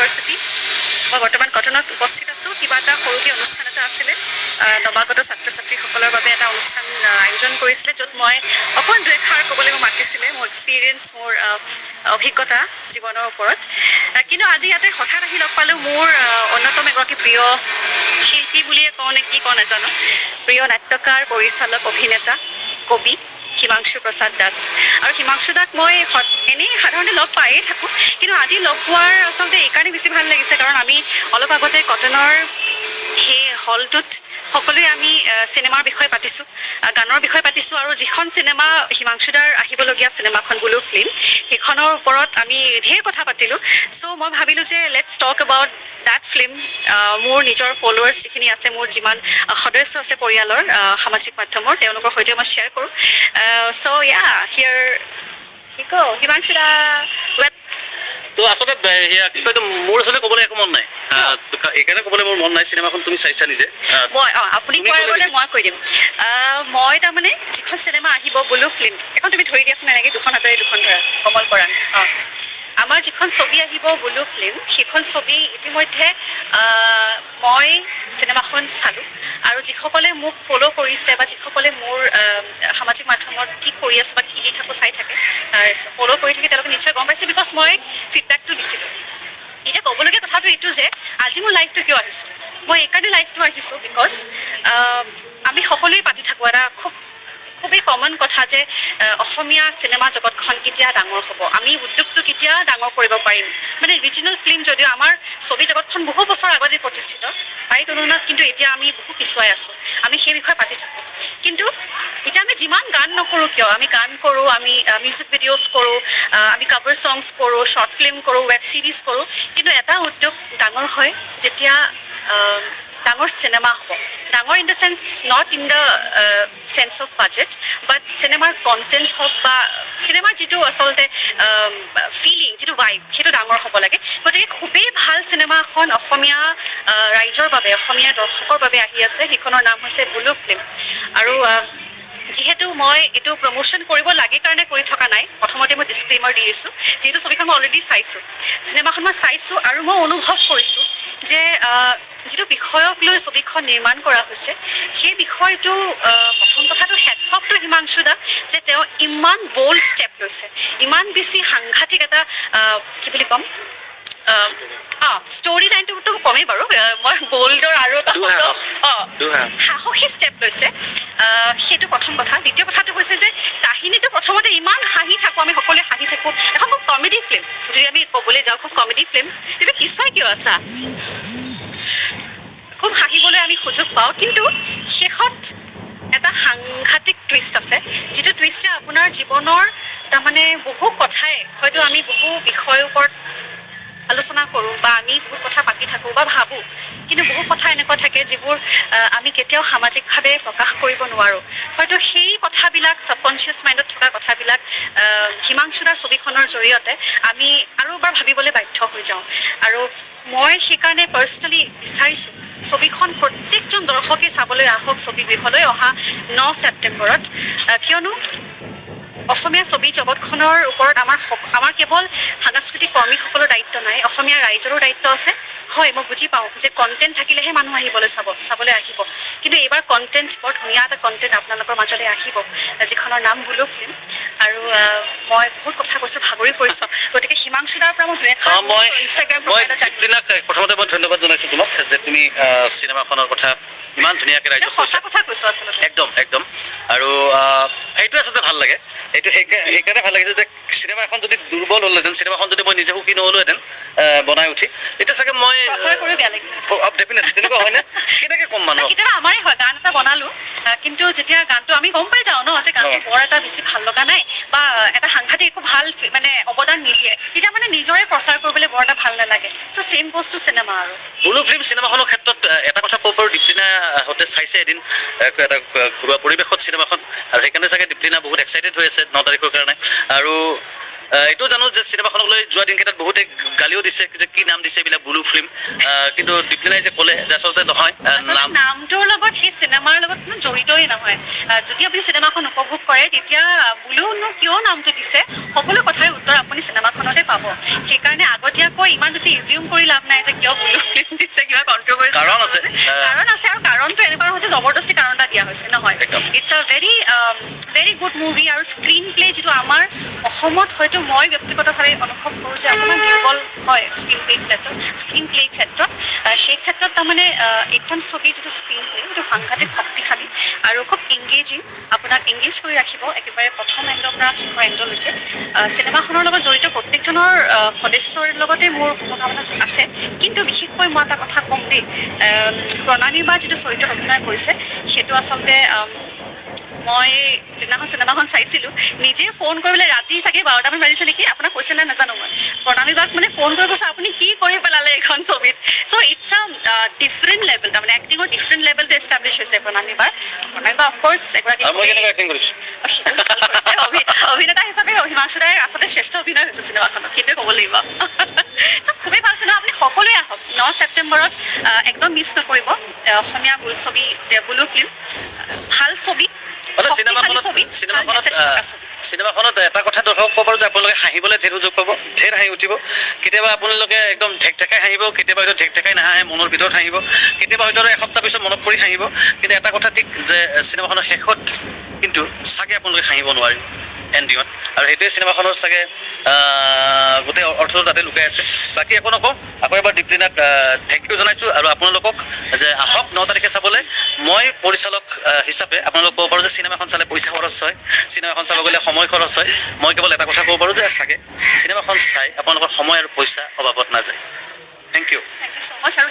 University মই বৰ্তমান কটনত উপস্থিত আছোঁ কিবা এটা সৰুকৈ অনুষ্ঠান এটা আছিলে নৱাগত ছাত্ৰ ছাত্ৰীসকলৰ বাবে এটা অনুষ্ঠান আয়োজন কৰিছিলে য'ত মই অকণমান দুই এষাৰ ক'বলৈ মোক মাতিছিলে মোৰ এক্সপিৰিয়েঞ্চ মোৰ অভিজ্ঞতা জীৱনৰ ওপৰত কিন্তু আজি ইয়াতে হঠাৎ আহি লগ পালোঁ মোৰ অন্যতম এগৰাকী প্ৰিয় শিল্পী বুলিয়ে কওঁ নে কি কওঁ নাজানো প্ৰিয় নাট্যকাৰ পৰিচালক অভিনেতা কবি হিমাংশু প্ৰসাদ দাস আৰু হিমাংশু দাক মই এনেই সাধাৰণতে লগ পায়েই থাকোঁ কিন্তু আজি লগ পোৱাৰ আচলতে এইকাৰণে বেছি ভাল লাগিছে কাৰণ আমি অলপ আগতে কটনৰ সেই হলটোত সকলোৱে আমি চিনেমাৰ বিষয়ে পাতিছোঁ গানৰ বিষয়ে পাতিছোঁ আৰু যিখন চিনেমা হিমাংশুদাৰ আহিবলগীয়া চিনেমাখন বুলু ফিল্ম সেইখনৰ ওপৰত আমি ঢেৰ কথা পাতিলোঁ চ' মই ভাবিলোঁ যে let's talk about that film মোৰ নিজৰ ফলোৱাৰ্ছ যিখিনি আছে মোৰ যিমান সদস্য আছে পৰিয়ালৰ সামাজিক মাধ্যমৰ তেওঁলোকৰ সৈতে মই শ্বেয়াৰ কৰোঁ চ' ইয়া হিয়াৰ কি কওঁ হিমাংশুদা তো আচলতে সেয়া কি কয় মোৰ আচলতে ক'বলৈ একো মন নাই এইকাৰণে ক'বলৈ মোৰ মন নাই চিনেমাখন তুমি চাইছা নিজে মই আপুনি কোৱাৰ আগতে মই কৈ দিম মই তাৰমানে যিখন চিনেমা আহিব বুলু ফিল্ম এখন তুমি ধৰি দিয়াচোন এনেকৈ দুখন হাতেৰে দুখন ধৰা কমল পৰাণ আমাৰ যিখন ছবি আহিব বুলু ফিল্ম সেইখন ছবি ইতিমধ্যে মই চিনেমাখন চালোঁ আৰু যিসকলে মোক ফ'ল' কৰিছে বা যিসকলে মোৰ সামাজিক মাধ্যমত কি কৰি আছোঁ বা কি দি থাকোঁ চাই থাকে ফ'ল' কৰি থাকে তেওঁলোকে নিশ্চয় গম পাইছে বিকজ মই ফিডবেকটো দিছিলোঁ এতিয়া ক'বলগীয়া কথাটো এইটো যে আজি মোৰ লাইফটো কিয় আহিছোঁ মই এইকাৰণে লাইফটো আহিছোঁ বিকজ আমি সকলোৱে পাতি থাকোঁ এটা খুবেই কমন কথা যে অসমীয়া চিনেমা জগতখন কেতিয়া ডাঙৰ হ'ব আমি উদ্যোগটো কেতিয়া ডাঙৰ কৰিব পাৰিম মানে ৰিজনেল ফিল্ম যদিও আমাৰ ছবি জগতখন বহু বছৰ আগতে প্ৰতিষ্ঠিত তাই তুলনাত কিন্তু এতিয়া আমি বহু পিছুৱাই আছোঁ আমি সেই বিষয়ে পাতি থাকোঁ কিন্তু এতিয়া আমি যিমান গান নকৰোঁ কিয় আমি গান কৰোঁ আমি মিউজিক ভিডিঅ'জ কৰোঁ আমি কভাৰ ছংছ কৰোঁ শ্বৰ্ট ফিল্ম কৰোঁ ৱেব ছিৰিজ কৰোঁ কিন্তু এটা উদ্যোগ ডাঙৰ হয় যেতিয়া ডাঙৰ চিনেমা হ'ব ডাঙৰ in the sense not in the sense of budget but চিনেমাৰ কণ্টেণ্ট হওক বা চিনেমাৰ যিটো আচলতে ফিলিং যিটো ভাইব সেইটো ডাঙৰ হ'ব লাগে গতিকে খুবেই ভাল চিনেমা এখন অসমীয়া ৰাইজৰ বাবে অসমীয়া দৰ্শকৰ বাবে আহি আছে সেইখনৰ নাম হৈছে বুলু ফিল্ম আৰু যিহেতু মই এইটো প্ৰমোশ্যন কৰিব লাগে কাৰণে কৰি থকা নাই প্ৰথমতে মই ডিছক্লেইমাৰ দি দিছোঁ যিহেতু ছবিখন মই অলৰেডি চাইছোঁ চিনেমাখন মই চাইছোঁ আৰু মই অনুভৱ কৰিছোঁ যে যিটো বিষয়ক লৈ ছবিখন নিৰ্মাণ কৰা হৈছে সেই বিষয়টো প্ৰথম কথাটো হেডছ অফ টু হিমাংশু দা যে তেওঁ ইমান বল্ড ষ্টেপ লৈছে ইমান বেছি সাংঘাতিক এটা কি বুলি ক'ম ষ্টৰি লাইনটোতো কমেই বাৰু মই বল্ডৰ আৰু এটা সাহসী ষ্টেপ লৈছে সেইটো প্ৰথম কথা দ্বিতীয় কথাটো হৈছে যে কাহিনীটো প্ৰথমতে ইমান হাঁহি থাকোঁ আমি সকলোৱে হাঁহি থাকোঁ এখন খুব কমেডি ফিল্ম যদি আমি ক'বলৈ যাওঁ খুব কমেডি ফিল্ম তেতিয়া পিছুৱাই কিয় আছা খুব হাঁহিবলৈ আমি সুযোগ পাওঁ কিন্তু শেষত এটা সাংঘাতিক টুইষ্ট আছে যিটো টুইষ্টে আপোনাৰ জীৱনৰ তাৰমানে বহু কথাই হয়তো আমি বহু বিষয়ৰ ওপৰত আলোচনা কৰোঁ বা আমি বহুত কথা পাতি থাকোঁ বা ভাবোঁ কিন্তু বহু কথা এনেকুৱা থাকে যিবোৰ আমি কেতিয়াও সামাজিকভাৱে প্ৰকাশ কৰিব নোৱাৰোঁ হয়তো সেই কথাবিলাক ছাবকনচিয়াছ মাইণ্ডত থকা কথাবিলাক হিমাংশুদাৰ ছবিখনৰ জৰিয়তে আমি আৰু এবাৰ ভাবিবলৈ বাধ্য হৈ যাওঁ আৰু মই সেইকাৰণে পাৰ্চনেলি বিচাৰিছোঁ ছবিখন প্ৰত্যেকজন দৰ্শকে চাবলৈ আহক ছবিগৃহলৈ অহা 9 ছেপ্টেম্বৰত কিয়নো অসমীয়া ছবি জগতখনৰ ওপৰত আমাৰ কেৱল সাংস্কৃতিক কৰ্মীসকলৰ দায়িত্ব নাই অসমীয়া ৰাইজৰো দায়িত্ব আছে হয় মই বুজি পাওঁ যে কণ্টেণ্ট থাকিলেহে মানুহ চাবলৈ আহিব কিন্তু এইবাৰ কণ্টেণ্ট বৰ ধুনীয়া এটা কণ্টেণ্ট আপোনালোকৰ মাজলৈ আহিব যিখনৰ নাম বুলু ফিল্ম আৰু মই বহুত কথা কৈছোঁ ভাগৰি পৰিছোঁ গতিকে হিমাংশুদাৰ পৰা মই ইনষ্টাগ্ৰাম প্ৰথমতে মই ধন্যবাদ জনাইছোঁ তোমাক যে তুমি চিনেমাখনৰ কথা ইমান ধুনীয়াকৈ ৰাইজক সঁচা কথা কৈছোঁ আচলতে একদম আৰু সেইটোৱে আচলতে ভাল লাগে এইটো সেইকাৰণে ভাল লাগিছে যে চিনেমা এখন যদি দুৰ্বল হ'লহেঁতেন চিনেমাখন যদি মই নিজে সুখী নহ'লোহেঁতেন বনাই উঠি এতিয়া চাগে মই ডেফিনেটলি তেনেকুৱা হয়নে কেনেকৈ ক'ম মানুহ কেতিয়াবা আমাৰে হয় গান এটা বনালোঁ কিন্তু যেতিয়া গানটো আমি গম পাই যাওঁ ন যে গানটো বৰ এটা বেছি ভাল লগা নাই বা এটা সাংঘাতিক একো ভাল মানে অৱদান নিদিয়ে তেতিয়া মানে নিজৰে প্ৰচাৰ কৰিবলৈ বৰ এটা ভাল নালাগে চ' ছেইম বস্তু চিনেমা আৰু বুলু ফিল্ম চিনেমাখনৰ ক্ষেত্ৰত এটা কথা ক'ব পাৰোঁ দীপলিনা হতে চাইছে এদিন এটা ঘৰুৱা পৰিৱেশত চিনেমাখন আৰু সেইকাৰণে চাগে দীপলিনা বহুত এক্সাইটেড হৈ আছে 9 তাৰিখৰ কাৰণে আৰু এইটো জানো যে চিনেমাখনক লৈ যোৱা দিনকেইটাত বহুতে গালিও দিছে যে কি নাম দিছে এইবিলাক বুলু ফিল্ম, কিন্তু দীপলিনাই যে ক'লে যে আচলতে নহয়, নামটোৰ লগত সেই চিনেমাৰ লগত কোনো জড়িতই নহয়। যদি আপুনি চিনেমাখন উপভোগ কৰে তেতিয়া বুলুনো কিয় নামটো দিছে সকলো কথাৰ উত্তৰ আপুনি চিনেমাখনতে পাব। সেইকাৰণে আগতীয়াকৈ ইমান বেছি ইজিউম কৰি লাভ নাই যে কিয় বুলু ফিল্ম দিছে, কিবা কন্ট্ৰভাৰ্চি কাৰণ আছে, আৰু কাৰণটো এনেকুৱা নহয় যে জবৰদস্তি কাৰণ এটা দিয়া হৈছে, নহয়। ইটছ আ ভেৰি গুড মুভি। আৰু স্ক্ৰীন প্লে যিটো আমাৰ অসমত হয়তো মই ব্যক্তিগতভাৱে অনুভৱ কৰোঁ যে অকণমান দুৰ্বল হয় স্ক্ৰীন প্লেৰ ক্ষেত্ৰত। সেই ক্ষেত্ৰত তাৰমানে এইখন ছবিৰ যিটো স্ক্ৰীন প্লে সেইটো সাংঘাতিক শক্তিশালী আৰু খুব এংগেজিং, আপোনাক এংগেজ কৰি ৰাখিব একেবাৰে প্ৰথম এণ্ডৰ পৰা শেষৰ এণ্ডলৈকে। চিনেমাখনৰ লগত জড়িত প্ৰত্যেকজনৰ সদস্যৰ লগতে মোৰ মনোভাৱনা আছে, কিন্তু বিশেষকৈ মই এটা কথা ক'ম দেই, প্ৰণামী বা যিটো চৰিত্ৰত অভিনয় কৰিছে সেইটো আচলতে মই যিদিনাখন চিনেমাখন চাইছিলোঁ নিজে ফোন কৰি পেলাই ৰাতি চাগে 12টামান বাজিছে নেকি, আপোনাক কৈছে নে নাজানো মই, প্ৰণামী বাক মানে ফোন কৰি কৈছোঁ আপুনি কি কৰি পেলালে এইখন ছবিত। চ' ইটছ আ ডিফাৰেণ্ট লেভেল, তাৰমানে এক্টিঙৰ ডিফাৰেণ্ট লেভেলটো এষ্টাব্লিছ হৈছে প্ৰণামী বা অফক'ৰ্ছ এগৰাকী অভিনেতা হিচাপে হিমাংশু দাৰ আচলতে শ্ৰেষ্ঠ অভিনয় হৈছে চিনেমাখনত, সেইটোৱে ক'ব লাগিব। খুবেই ভাল চিনেমা, আপুনি সকলোৱে আহক 9 ছেপ্টেম্বৰত, একদম মিছ নকৰিব। অসমীয়া বোলছবি বুলু ফিল্ম, ভাল ছবি, চিনেমাখনত এটা কথা দৰ্শকক ক'ব পাৰোঁ যে আপোনালোকে হাঁহিবলৈ ঢেৰ সুযোগ পাব, ঢেৰ হাঁহি উঠিব। কেতিয়াবা আপোনালোকে একদম ঢেকঢেকাই হাঁহিব, কেতিয়াবা হয়তো ঢেকঢেকাই নাহাঁহে, মনৰ ভিতৰত হাঁহিব, কেতিয়াবা হয়তো এসপ্তাহ পিছত মনত পৰি হাঁহিব। কিন্তু এটা কথা ঠিক যে চিনেমাখনৰ শেষত কিন্তু চাগে আপোনালোকে হাঁহিব নোৱাৰিব এণ্ডিঙত, আৰু সেইটোৱে চিনেমাখনৰ চাগে গোটেই অৰ্থটো তাতে লুকাই আছে। বাকী একো নকওঁ, আকৌ এবাৰ দীপলিনাক থেংক ইউ জনাইছোঁ, আৰু আপোনালোকক যে আহক 9 তাৰিখে চাবলৈ। মই পৰিচালক হিচাপে আপোনালোক ক'ব পাৰোঁ যে চিনেমাখন চালে পইচা খৰচ হয়, চিনেমাখন চাব গ'লে সময় খৰচ হয়। মই কেৱল এটা কথা ক'ব পাৰোঁ যে চাগে চিনেমাখন চাই আপোনালোকৰ সময় আৰু পইচা অভাৱত নাযায়। থেংক ইউ ছ' মাছ। আৰু